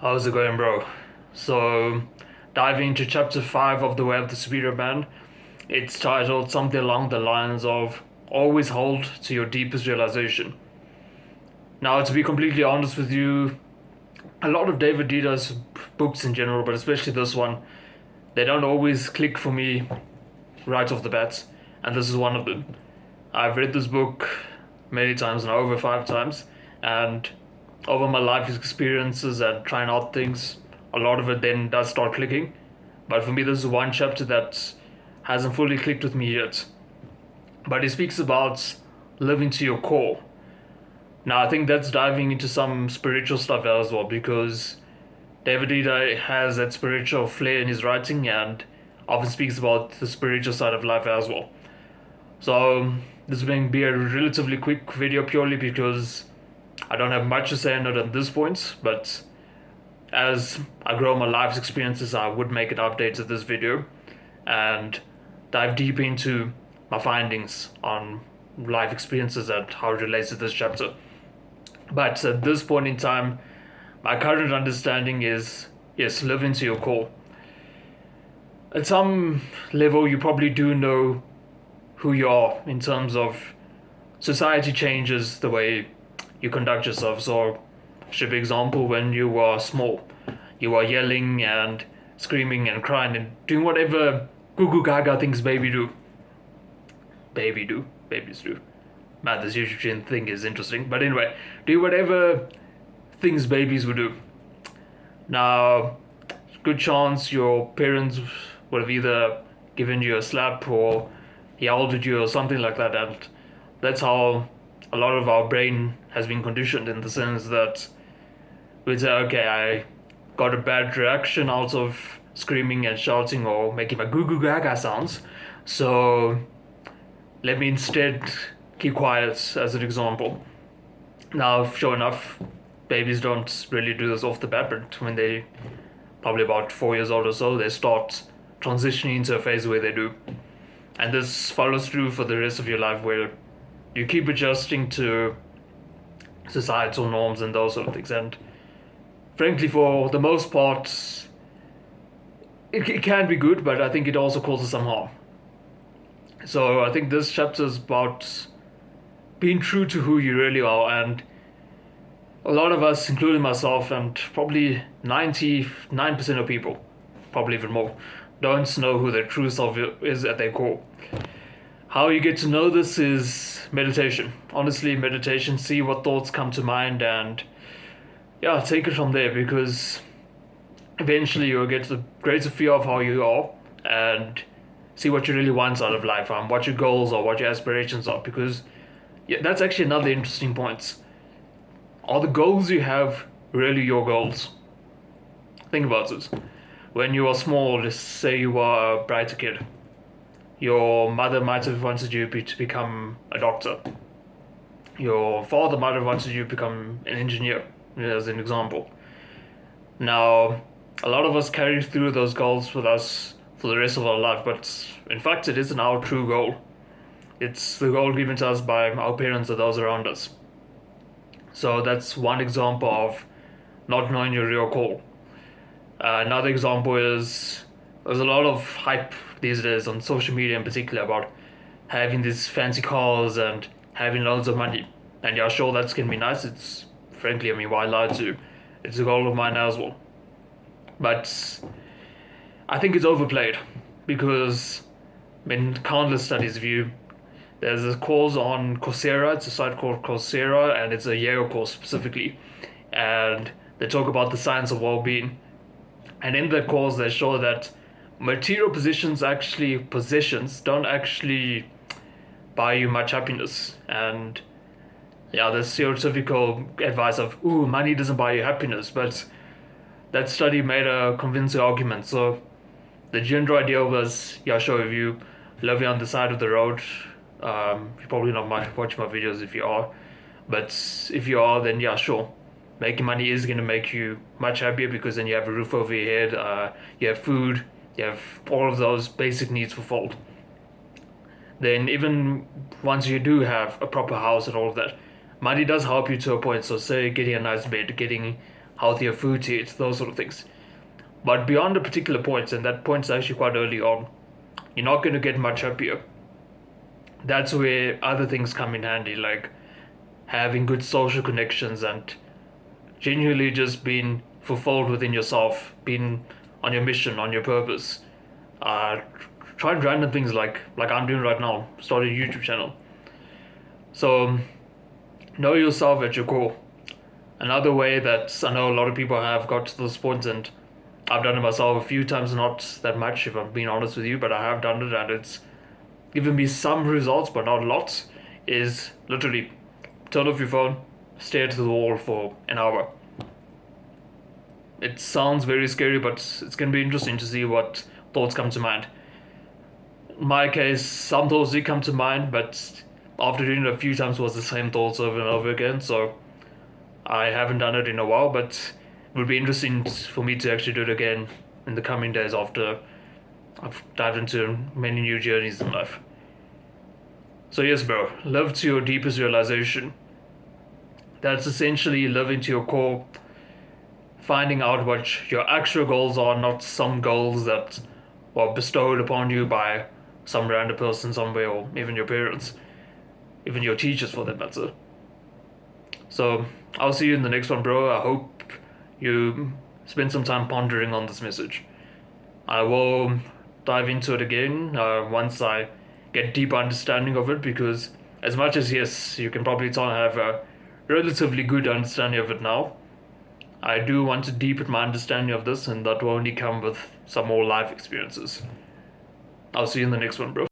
How's it going, bro? So, diving into chapter 5 of The Way of the Superior Man, it's titled something along the lines of Always hold to your deepest realization. Now, to be completely honest with you, a lot of David Dita's books in general, but especially this one, they don't always click for me right off the bat, and this is one of them. I've read this book many times now, over 5 times, and over my life experiences and trying out things, a lot of it then does start clicking. But for me, this is one chapter that hasn't fully clicked with me yet. But he speaks about living to your core. Now, I think that's diving into some spiritual stuff as well, because David Ida has that spiritual flair in his writing and often speaks about the spiritual side of life as well. So, this will be a relatively quick video purely because I don't have much to say on it at this point, but as I grow my life's experiences, I would make an update to this video and dive deep into my findings on life experiences and how it relates to this chapter. But at this point in time, my current understanding is yes, live into your core. At some level, you probably do know who you are in terms of society changes the way you conduct yourself. So, should be example when you are small, you are yelling and screaming and crying and doing whatever goo goo gaga things babies do. Man, this YouTube thing is interesting. But anyway, do whatever things babies would do. Now, good chance your parents would have either given you a slap or yelled at you or something like that, and that's how a lot of our brain has been conditioned, in the sense that we say, okay, I got a bad reaction out of screaming and shouting or making my goo goo gaga sounds, so let me instead keep quiet, as an example. Now, sure enough, babies don't really do this off the bat, but when they probably about 4 years old or so, they start transitioning into a phase where they do. And this follows through for the rest of your life, where you keep adjusting to societal norms and those sort of things. And frankly, for the most part, it can be good, but I think it also causes some harm. So I think this chapter is about being true to who you really are, and a lot of us, including myself, and probably 99% of people, probably even more, don't know who their true self is at their core. How you get to know this is meditation. Honestly, meditation, see what thoughts come to mind and yeah, take it from there, because eventually you'll get the greater feel of how you are and see what you really want out of life and what your goals are, what your aspirations are, because yeah, that's actually another interesting point. Are the goals you have really your goals? Think about it. When you are small, let's say you are a brighter kid, your mother might have wanted you to become a doctor. Your father might have wanted you to become an engineer, as an example. Now, a lot of us carry through those goals with us for the rest of our life, but in fact, it isn't our true goal. It's the goal given to us by our parents or those around us. So that's one example of not knowing your real goal. Another example is there's a lot of hype these days on social media in particular about having these fancy cars and having loads of money. And yeah, sure, that's going to be nice. It's frankly, I mean, why lie to you? It's a goal of mine as well. But I think it's overplayed, because in countless studies view, there's a course on Coursera. It's a site called Coursera, and it's a Yale course specifically. And they talk about the science of well-being. And in that course, they show that material possessions don't actually buy you much happiness. And yeah, there's stereotypical advice of, ooh, money doesn't buy you happiness. But that study made a convincing argument. So the general idea was, yeah, sure, if you live on the side of the road, you probably not might watch my videos if you are. But if you are, then yeah, sure. Making money is going to make you much happier, because then you have a roof over your head, you have food, you have all of those basic needs fulfilled. Then even once you do have a proper house and all of that, money does help you to a point. So say getting a nice bed, getting healthier food to eat, those sort of things. But beyond a particular point, and that point's actually quite early on, you're not going to get much happier. That's where other things come in handy, like having good social connections and genuinely just being fulfilled within yourself, being on your mission, on your purpose. Uh, Trying random things like I'm doing right now, start a YouTube channel. So know yourself at your core. Another way that I know a lot of people have got to this point, and I've done it myself a few times, not that much if I'm being honest with you, but I have done it and it's given me some results, but not lots, is literally turn off your phone, stare to the wall for an hour. It sounds very scary, but it's going to be interesting to see what thoughts come to mind. In my case, some thoughts did come to mind, but after doing it a few times, was the same thoughts over and over again. So I haven't done it in a while, but it would be interesting for me to actually do it again in the coming days after I've dived into many new journeys in life. So yes, bro, live to your deepest realization. That's essentially living to your core, finding out what your actual goals are, not some goals that were bestowed upon you by some random person somewhere, or even your parents, even your teachers for that matter. So I'll see you in the next one, bro. I hope you spend some time pondering on this message. I will dive into it again once I get deep understanding of it, because as much as yes, you can probably tell I have a relatively good understanding of it now, I do want to deepen my understanding of this, and that will only come with some more life experiences. I'll see you in the next one, bro.